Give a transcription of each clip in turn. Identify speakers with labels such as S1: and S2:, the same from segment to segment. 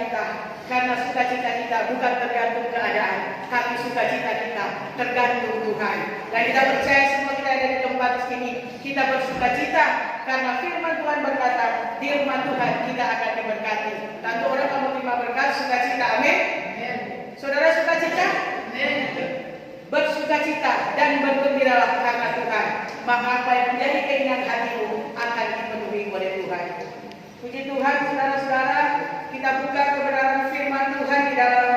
S1: kita. Karena sukacita kita bukan tergantung keadaan, tapi sukacita kita tergantung Tuhan. Dan kita percaya semua kita ada di tempat ini, kita bersukacita karena firman Tuhan berkata, di rumah Tuhan kita akan diberkati. Tentu orang kamu terima berkat sukacita, amin. Saudara sukacita? Bersukacita dan bergembiralah karena Tuhan. Maka apa yang menjadi keinginan hatimu akan dipenuhi oleh Tuhan. Puji Tuhan, saudara-saudara, kita buka kebenaran firman Tuhan di dalam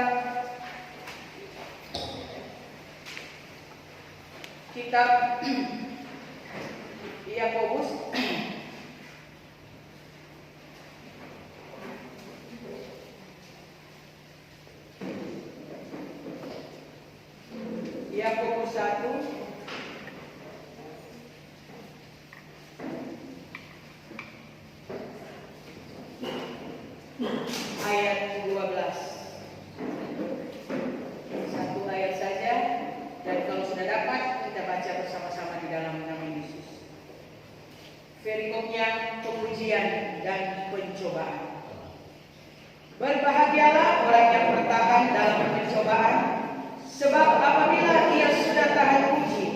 S1: kitab Yakobus Yakobus 1 ayat 12. Satu ayat saja, dan kalau sudah dapat kita baca bersama-sama di dalam nama Yesus. Perikopnya pemujian dan pencobaan. Berbahagialah orang yang bertahan dalam pencobaan, sebab apabila ia sudah tahan uji,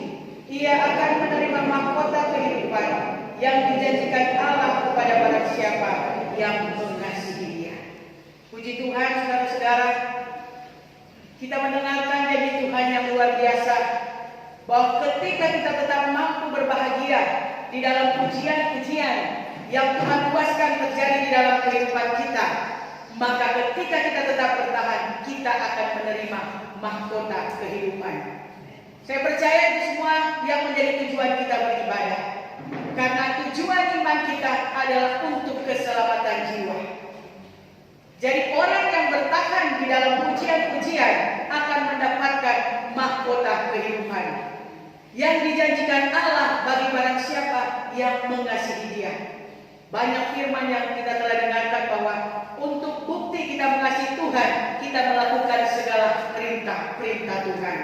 S1: ia akan menerima mahkota kehidupan yang dijanjikan Allah kepada barang siapa yang mengasihi Dia. Puji Tuhan, saudara-saudara, kita mendengarkan janji Tuhan yang luar biasa, bahwa ketika kita tetap mampu berbahagia di dalam pujian-pujian yang Tuhan luaskan terjadi di dalam kehidupan kita, maka ketika kita tetap bertahan, kita akan menerima mahkota kehidupan. Saya percaya itu semua yang menjadi tujuan kita beribadah, karena tujuan iman kita adalah untuk keselamatan jiwa. Jadi orang yang bertahan di dalam pujian-pujian akan mendapatkan mahkota kehidupan yang dijanjikan Allah bagi barang siapa yang mengasihi Dia. Banyak firman yang kita telah dengarkan bahwa untuk bukti kita mengasihi Tuhan, kita melakukan segala perintah-perintah Tuhan.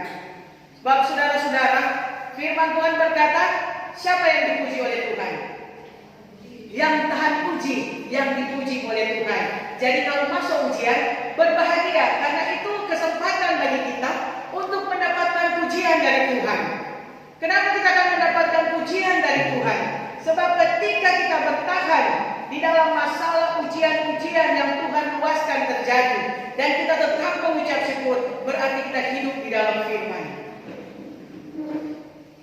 S1: Sebab saudara-saudara, firman Tuhan berkata, siapa yang dipuji oleh Tuhan? Yang tahan uji, yang dipuji oleh Tuhan. Jadi kalau masuk ujian, berbahagia, karena itu kesempatan bagi kita untuk mendapatkan pujian dari Tuhan. Kenapa kita akan mendapatkan pujian dari Tuhan? Sebab ketika kita bertahan di dalam masalah ujian-ujian yang Tuhan luaskan terjadi, dan kita tetap mengucap syukur, berarti kita hidup di dalam firman.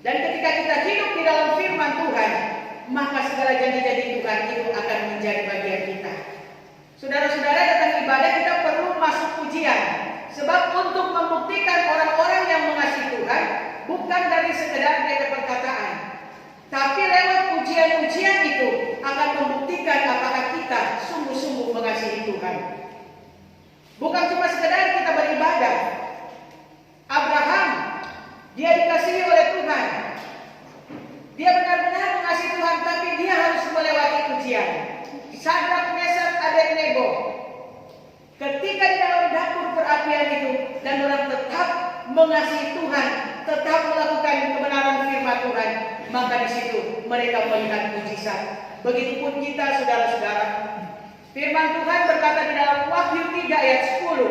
S1: Dan ketika kita hidup di dalam firman Tuhan, maka segala janji-janji Tuhan itu akan menjadi bagian kita. Saudara-saudara, datang ibadah kita perlu masuk ujian. Sebab untuk membuktikan orang-orang yang mengasihi Tuhan, bukan dari sekedar dari perkataan, tapi lewat ujian-ujian itu akan membuktikan apakah kita sungguh-sungguh mengasihi Tuhan. Bukan cuma sekedar kita beribadah. Abraham, dia dikasihi oleh Tuhan. Dia benar-benar mengasihi Tuhan, tapi dia harus melewati ujian. Sadrak, Mesak, Abednego, ketika di dalam dapur perapian itu, dan orang tetap mengasihi Tuhan, tetap melakukan kebenaran firman Tuhan, maka di situ mereka melihat mujizat. Begitupun kita, saudara-saudara. Firman Tuhan berkata di dalam Wahyu 3 ayat 10,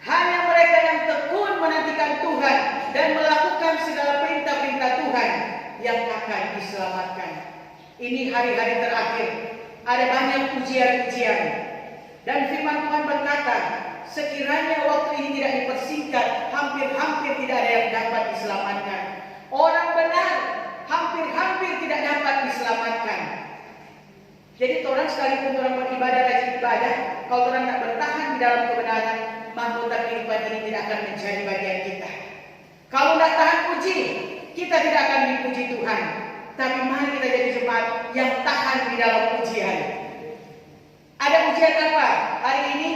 S1: hanya mereka yang tekun menantikan Tuhan dan melakukan segala perintah-perintah Tuhan yang akan diselamatkan. Ini hari-hari terakhir, ada banyak ujian-ujian. Dan firman Tuhan berkata, sekiranya waktu ini tidak dipersingkat, hampir-hampir tidak ada yang dapat diselamatkan. Orang benar hampir-hampir tidak dapat diselamatkan. Jadi orang sekalipun orang beribadah, rajin ibadah, kalau orang tak bertahan di dalam kebenaran, mahkota kehidupan ini tidak akan menjadi bagian kita. Kalau tidak tahan uji, kita tidak akan dipuji Tuhan. Tapi mari kita jadi jemaat yang tahan di dalam ujian. Ada ujian apa hari ini?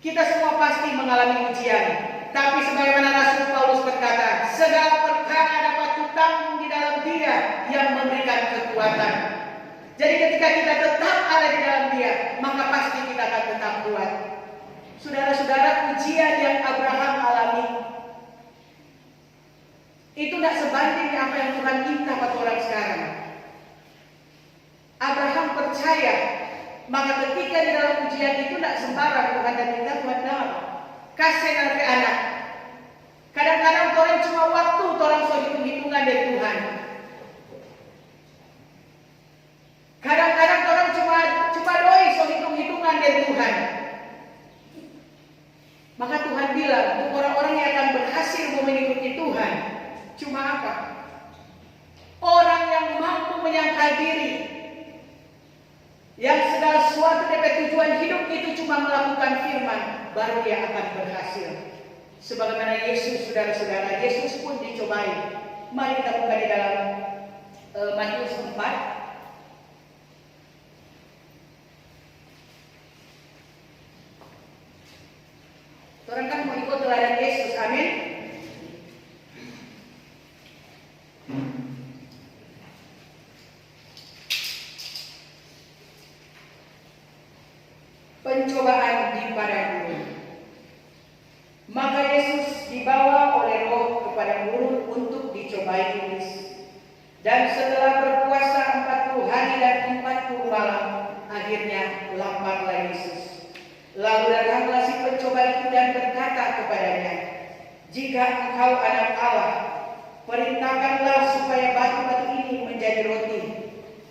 S1: Kita semua pasti mengalami ujian. Tapi sebagaimana Rasul Paulus berkata, segala perkara dapat ditanggung di dalam Dia yang memberikan kekuatan. Jadi ketika kita tetap ada di dalam Dia, maka pasti kita akan tetap kuat. Saudara-saudara, ujian yang Abraham alami itu tidak sebanding dengan apa yang Tuhan minta pada orang sekarang. Abraham percaya Maka ketika di dalam ujian itu tidak sembarang Tuhan dan kita Tuhan dalam kasih nanti anak. Kadang-kadang orang cuma waktu orang so hitung-hitungan dari Tuhan. Kadang-kadang orang cuma doi so hitung-hitungan dari Tuhan. Maka Tuhan bilang untuk orang-orang yang akan berhasil mengikuti Tuhan cuma apa? Orang yang mampu menyangkal diri, yang segala sesuatu dari tujuan hidup itu cuma melakukan firman, baru dia akan berhasil. Sebagaimana Yesus, saudara-saudara, Yesus pun dicobai. Mari kita buka di dalam Matius 4. Orang kan mau ikut teladan Yesus, amin. Pencobaan di padang gurun. Maka Yesus dibawa oleh Roh ke padang gurun untuk dicobai iblis. Dan setelah berpuasa 40 hari dan 40 malam, akhirnya laparlah Yesus. Lalu datanglah si pencoba itu dan berkata kepadanya, "Jika engkau anak Allah, perintahkanlah supaya batu-batu ini menjadi roti."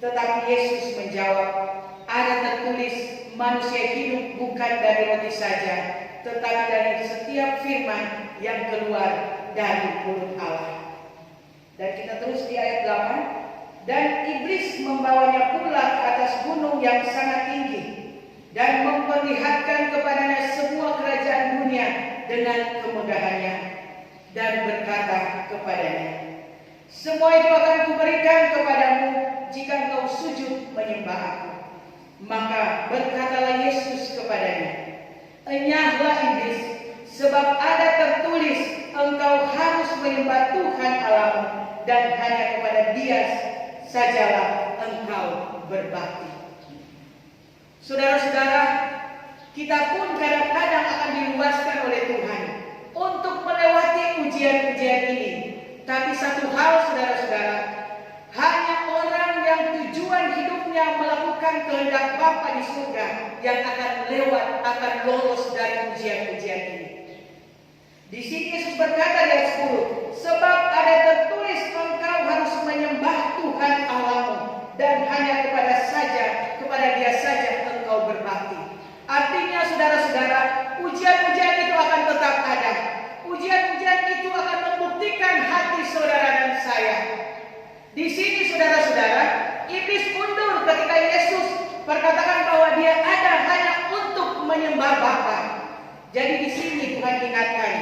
S1: Tetapi Yesus menjawab, "Ada tertulis, manusia hidup bukan dari roti saja, tetapi dari setiap firman yang keluar dari mulut Allah." Dan kita terus di ayat 8. Dan iblis membawanya pula ke atas gunung yang sangat tinggi dan memperlihatkan kepadanya semua kerajaan dunia dengan kemegahannya, dan berkata kepadanya, "Semua itu akan kuberikan kepadamu jika engkau sujud menyembah aku." Maka berkatalah Yesus kepadanya, "Enyahlah iblis, sebab ada tertulis, engkau harus menyembah Tuhan Allahmu, dan hanya kepada Dia sajalah engkau berbakti." Saudara-saudara, kita pun kadang-kadang akan diluaskan oleh Tuhan untuk melewati ujian-ujian ini. Tapi satu hal, saudara-saudara, hanya orang yang tujuan hidupnya melakukan kehendak Bapa di surga yang akan akan lolos dari ujian-ujian ini. Di sini Yesus berkata di ayat 10, "Sebab ada tertulis, engkau harus menyembah Tuhan Allahmu, dan hanya kepada Dia saja engkau berbakti." Artinya, saudara-saudara, ujian-ujian itu akan tetap ada. Ujian-ujian itu akan membuktikan hati saudara dan saya. Di sini, saudara-saudara, iblis mundur ketika Yesus berkatakan bahwa Dia ada hanya untuk menyembah Bapa. Jadi di sini Tuhan ingatkan,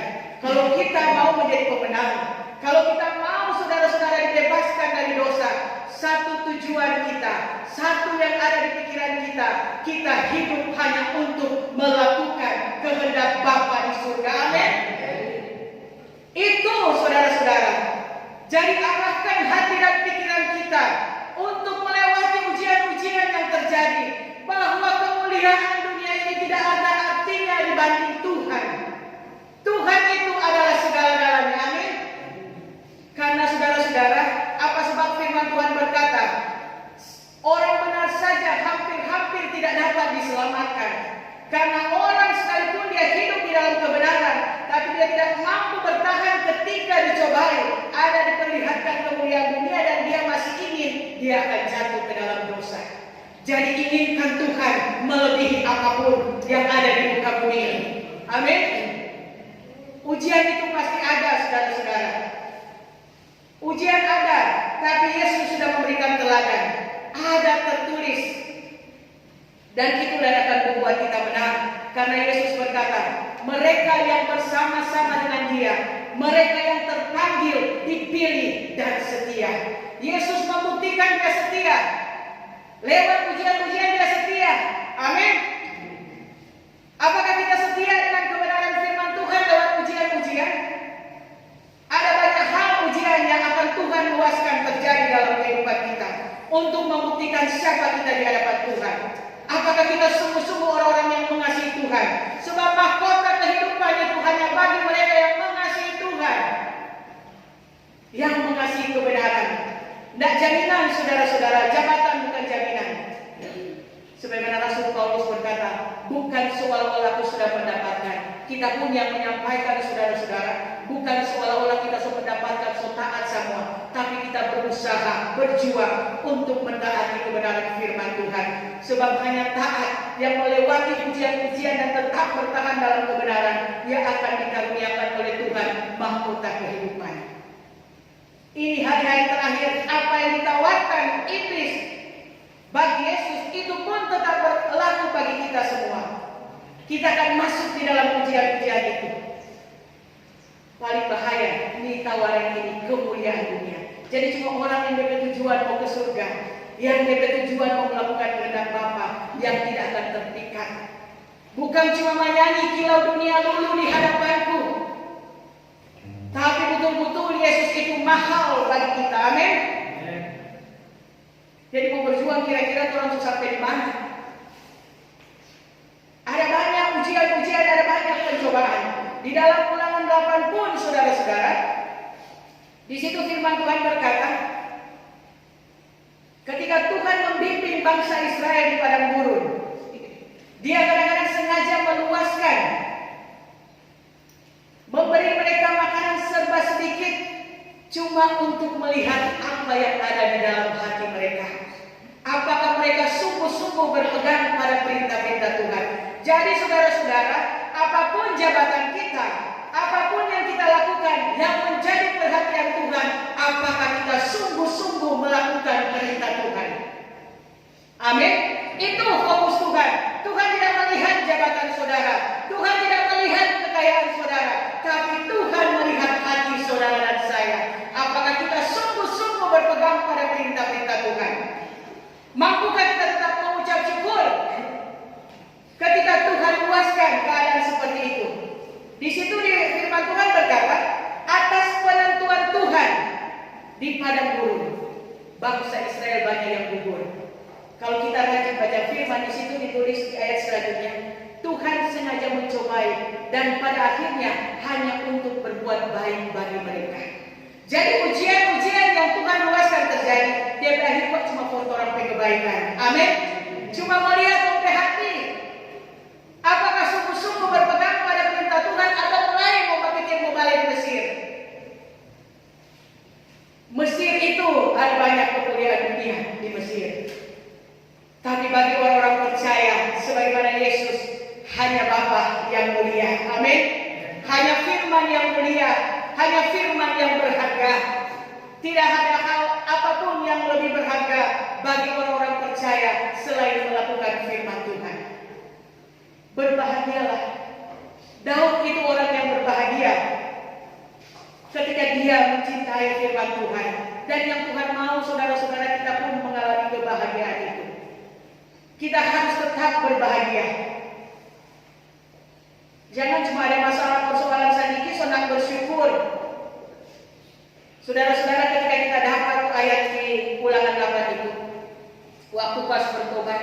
S1: kalau kita mau menjadi pemenang, kalau kita mau saudara-saudara dibebaskan dari dosa, satu tujuan kita, satu yang ada di pikiran kita, kita hidup hanya untuk melakukan kehendak Bapa di surga. Amin. Itu saudara-saudara. Jadi arahkan hati dan pikiran kita untuk melewati ujian-ujian yang terjadi, bahwa kemuliaan dunia ini tidak ada artinya dibanding Tuhan. Tuhan itu adalah segala-galanya. Amin. Karena saudara-saudara, apa sebab firman Tuhan berkata, orang benar saja hampir-hampir tidak dapat diselamatkan. Karena orang sekalipun dia hidup di dalam kebenaran, tapi dia tidak mampu bertahan ketika dicobai, ada diperlihatkan kemuliaan dunia dan dia masih ingin, dia akan jatuh ke dalam dosa. Jadi inginkan Tuhan melebihi apapun yang ada di muka bumi ini. Amin. Ujian itu pasti ada, saudara-saudara. Ujian ada, tapi Yesus sudah memberikan teladan. Ada tertulis. Dan itulah yang akan membuat kita menang. Karena Yesus berkata, mereka yang bersama-sama dengan Dia, mereka yang terpanggil, dipilih, dan setia. Yesus membuktikan Dia setia. Lewat ujian-ujian Dia setia. Amin. Apakah kita setia dengan kebenaran firman Tuhan lewat ujian-ujian? Ada banyak hal ujian yang akan Tuhan luaskan terjadi dalam kehidupan kita untuk membuktikan siapa kita di hadapan Tuhan. Apakah kita sungguh-sungguh orang-orang yang mengasihi Tuhan? Sebab mahkota kehidupan itu hanya bagi mereka yang mengasihi Tuhan, yang mengasihi kebenaran. Tidak jaminan, saudara-saudara, jabatan bukan jaminan. Sebagaimana Rasul bukan seolah-olah aku sudah mendapatkan. Kita pun yang menyampaikan saudara-saudara, bukan seolah-olah kita sudah mendapatkan so taat semua, tapi kita berusaha, berjuang untuk mentaati kebenaran firman Tuhan. Sebab hanya taat yang melewati ujian-ujian dan tetap bertahan dalam kebenaran, yang akan dikaruniakan oleh Tuhan mahkota kehidupan. Ini hari-hari terakhir, apa yang ditawarkan iblis bagi Yesus itu pun tetap berlaku bagi kita semua. Kita akan masuk di dalam ujian-ujian itu. Paling bahaya ini tawaran ini, kemuliaan dunia. Jadi cuma orang yang bertujuan mau ke surga, yang bertujuan mau melakukan kehendak Bapa, yang tidak akan terpikat. Bukan cuma menyanyi kilau dunia lulu di hadapanku, tapi betul-betul Yesus itu mahal bagi kita. Amin. Jadi mau berjuang kira-kira orang harus sampai di mana? Ada banyak ujian-ujian, ada banyak pencobaan. Di dalam Ulangan 8 pun saudara-saudara, di situ firman Tuhan berkata, ketika Tuhan membimbing bangsa Israel di padang gurun, Dia kadang-kadang sengaja meluaskan, memberi mereka makanan serba sedikit, cuma untuk melihat apa yang ada di dalam hati mereka. Apakah mereka sungguh-sungguh berpegang pada perintah-perintah Tuhan. Jadi saudara-saudara, apapun jabatan kita, apapun yang kita lakukan yang menjadi perhatian Tuhan, apakah kita sungguh-sungguh melakukan perintah Tuhan? Amin. Itu fokus Tuhan. Tuhan tidak melihat jabatan saudara, Tuhan tidak melihat kekayaan saudara, tapi Tuhan melihat hati saudara dan saya. Apakah kita sungguh-sungguh berpegang pada perintah-perintah Tuhan? Mampukah kita tetap mengucap syukur ketika Tuhan luaskan keadaan seperti itu? Di situ di firman Tuhan berkata, atas penentuan Tuhan di padang gurun, bangsa Israel banyak yang gugur. Kalau kita rajin baca firman, di situ ditulis di ayat selanjutnya, Tuhan sengaja mencobai dan pada akhirnya hanya untuk berbuat baik bagi mereka. Jadi ujian-ujian yang Tuhan luaskan terjadi, dia berakhir kok cuma foto orang kebaikan. Amin. Cuma melihat sampai hati. Apakah sungguh-sungguh berpegang pada perintah Tuhan atau mulai mau berpikir mau balik Mesir? Mesir itu ada banyak kemuliaan dunia di Mesir. Tapi bagi orang-orang percaya, sebagaimana Yesus, hanya Bapa yang mulia. Amin. Hanya firman yang mulia, hanya firman yang berharga. Tidak ada hal apapun yang lebih berharga bagi orang-orang percaya selain melakukan firman Tuhan. Berbahagialah. Daud itu orang yang berbahagia ketika dia mencintai firman Tuhan. Dan yang Tuhan mau saudara-saudara kita pun mengalami kebahagiaan itu. Kita harus tetap berbahagia. Jangan cuma ada masalah persoalan sedikit, senang bersyukur. Saudara-saudara, ketika kita dapat ayat di Ulangan 8 itu, waktu pas bertobat,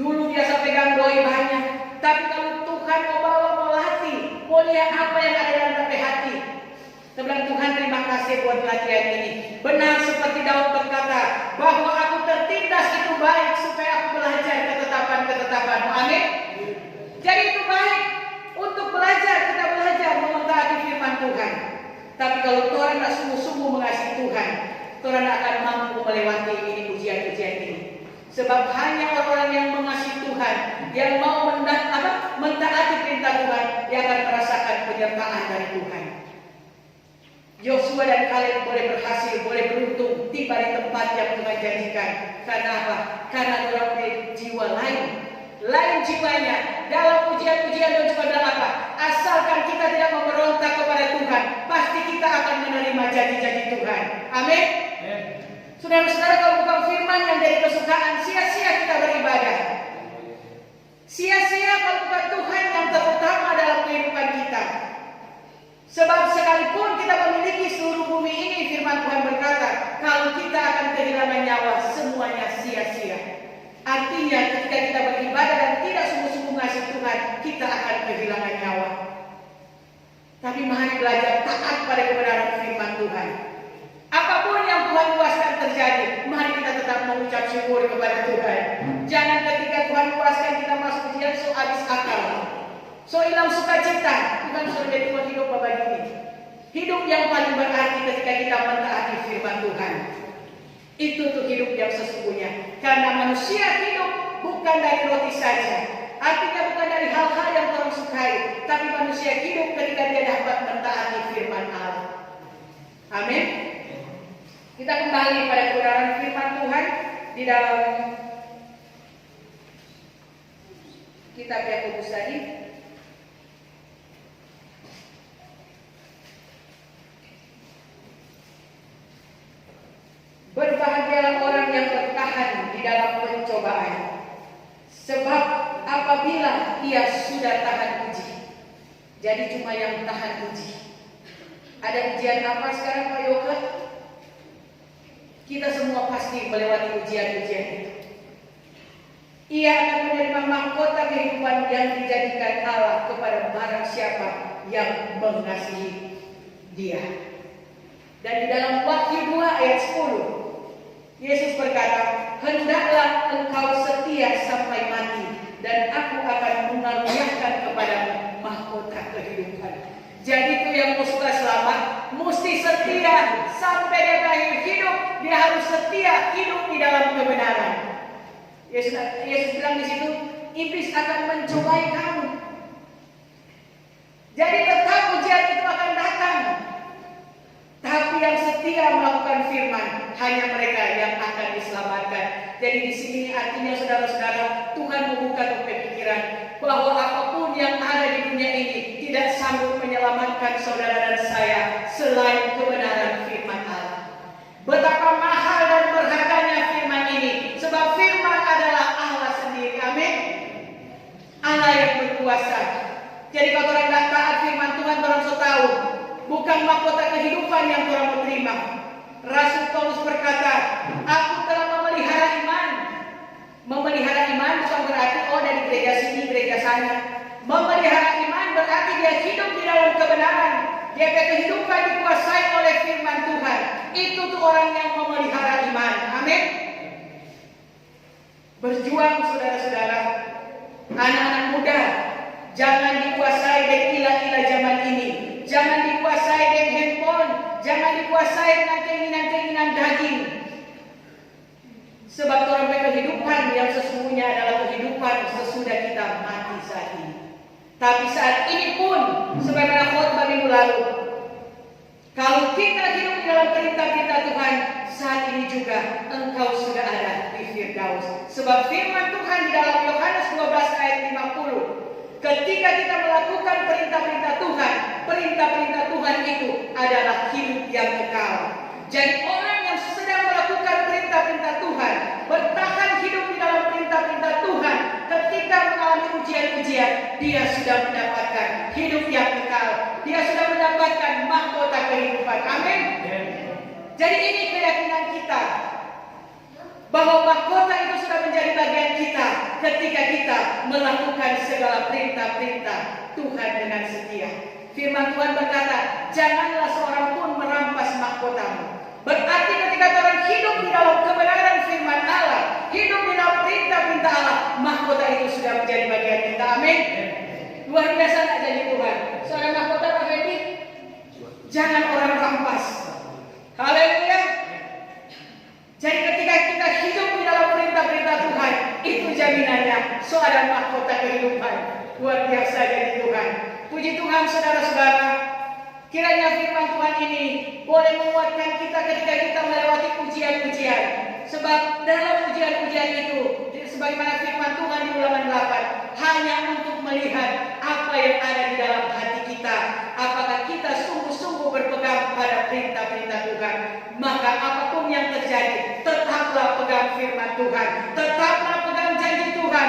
S1: dulu biasa pegang doi banyak, tapi kalau Tuhan mau bawa, mau latih, mau lihat apa yang ada dalam hati, kita bilang Tuhan terima kasih buat latihan ini. Benar seperti Daud berkata, bahwa aku tertindas itu baik supaya aku belajar ketetapan-ketetapan. Amin. Jadi itu baik untuk belajar, kita belajar mentaati firman Tuhan. Tapi kalau orang tidak sungguh-sungguh mengasihi Tuhan, orang akan mampu melewati ini ujian-ujian ini. Sebab hanya orang-orang yang mengasihi Tuhan, yang mau mentaati perintah Tuhan, yang akan merasakan penyertaan dari Tuhan. Yosua dan Kaleb boleh berhasil, boleh beruntung tiba di tempat yang Tuhan janjikan. Karena apa? Karena orang punya jiwa lain jiwanya dalam ujian-ujian dan juga dalam apa? Asalkan kita tidak memberontak kepada Tuhan, pasti kita akan menerima janji-janji Tuhan. Amin. Saudara-saudara, kalau bukan firman yang jadi kesukaan, sia-sia kita beribadah. Sia-sia kalau bukan Tuhan yang terutama dalam kehidupan kita. Sebab sekalipun kita memiliki seluruh bumi ini, firman Tuhan berkata, kalau kita akan kehilangan nyawa, semuanya sia-sia. Artinya ketika kita beribadah dan tidak sungguh-sungguh mengasihi Tuhan, kita akan kehilangan nyawa. Tapi mari belajar taat pada kebenaran firman Tuhan. Apapun yang Tuhan luaskan terjadi, mari kita tetap mengucap syukur kepada Tuhan. Jangan ketika Tuhan luaskan kita masuk ujian, so habis So hilang sukacita, bukan sudah jadi hidup bagi ini. Hidup yang paling berarti ketika kita mentaati firman Tuhan. Itu tuh hidup yang sesungguhnya. Karena manusia hidup bukan dari roti saja. Artinya bukan dari hal-hal yang orang sukai, tapi manusia hidup ketika dia dapat mentaati firman Allah. Amin. Kita kembali pada kebenaran firman Tuhan di dalam kitab Yakobus tadi. Berbahagialah orang yang bertahan di dalam pencobaan, sebab apabila ia sudah tahan uji, jadi cuma yang tahan uji. Ada ujian apa sekarang Pak Yoga? Kita semua pasti melewati ujian-ujian itu. Ia akan menerima mahkota kehidupan yang dijadikan Allah kepada barang siapa yang mengasihi Dia. Dan di dalam Wahyu 2 ayat 10, Yesus berkata, hendaklah engkau setia sampai mati, dan aku akan mengaruniakan kepadamu mahkota kehidupan. Jadi itu yang mau suka selamat, mesti setia sampai dia berakhir hidup. Dia harus setia hidup di dalam kebenaran. Yesus bilang di situ, iblis akan mencobai kamu. Jadi tetap ujian itu akan datang. Tapi yang setia melakukan firman, hanya mereka yang akan diselamatkan. Jadi di sini artinya saudara-saudara, Tuhan membuka pemikiran bahwa apapun yang ada di dunia ini tidak sanggup menyelamatkan saudara dan saya selain kebenaran firman Allah. Betapa mahal dan berharganya firman ini, sebab firman adalah Allah sendiri. Amin. Allah yang berkuasa. Jadi kalau orang tidak taat firman Tuhan, orang so tahu bukan mahkota kehidupan yang orang menerima. Rasul Paulus berkata, aku telah memelihara iman. Memelihara iman bukan berarti dari gereja sini, gereja sana. Memelihara iman berarti dia hidup di dalam kebenaran. Dia kehidupan dikuasai oleh firman Tuhan. Itu tuh orang yang memelihara iman. Amin. Berjuang saudara-saudara, anak-anak muda, jangan dikuasai dengan ilah-ilah zaman ini. Jangan dikuasai dengan handphone. Jangan dikuasai dengan keinginan-keinginan daging. Sebab orang kehidupan yang sesungguhnya adalah kehidupan sesudah kita mati saat ini. Tapi saat ini pun, sebagaimana khotbah minggu lalu, kalau kita hidup di dalam perintah-perintah Tuhan, saat ini juga engkau sudah ada di Firdaus. Sebab firman Tuhan di dalam Yohanes 12 ayat 50, ketika kita melakukan perintah-perintah Tuhan, perintah-perintah Tuhan itu adalah hidup yang kekal. Jadi orang yang sedang melakukan perintah-perintah Tuhan, bertahan hidup di dalam perintah-perintah Tuhan, ketika mengalami ujian-ujian, dia sudah mendapatkan hidup yang kekal. Dia sudah mendapatkan mahkota kehidupan. Amin. Jadi ini keyakinan kita, bahwa mahkota itu sudah menjadi bagian kita ketika kita melakukan segala perintah-perintah Tuhan dengan setia. Firman Tuhan berkata, janganlah seorang pun merampas mahkotamu. Berarti ketika orang hidup di dalam kebenaran firman Allah, hidup di dalam perintah-perintah Allah, mahkota itu sudah menjadi bagian kita. Amin. Luar biasa tak jadi Tuhan. Seorang mahkota Pak Fendi, jangan orang rampas. Haleluya. Jadi ketika kita hidup di dalam perintah-perintah Tuhan, itu jaminannya seorang mahkota kehidupan. Luar biasa jadi Tuhan. Puji Tuhan saudara-saudara. Kiranya firman Tuhan ini boleh menguatkan kita ketika kita melewati ujian-ujian. Sebab dalam ujian-ujian itu, sebagaimana firman Tuhan di Ulangan 8, hanya untuk melihat apa yang ada di dalam hati kita. Apakah kita sungguh-sungguh berpegang pada perintah-perintah Tuhan. Maka apapun yang terjadi, tetaplah pegang firman Tuhan. Tetaplah pegang janji Tuhan.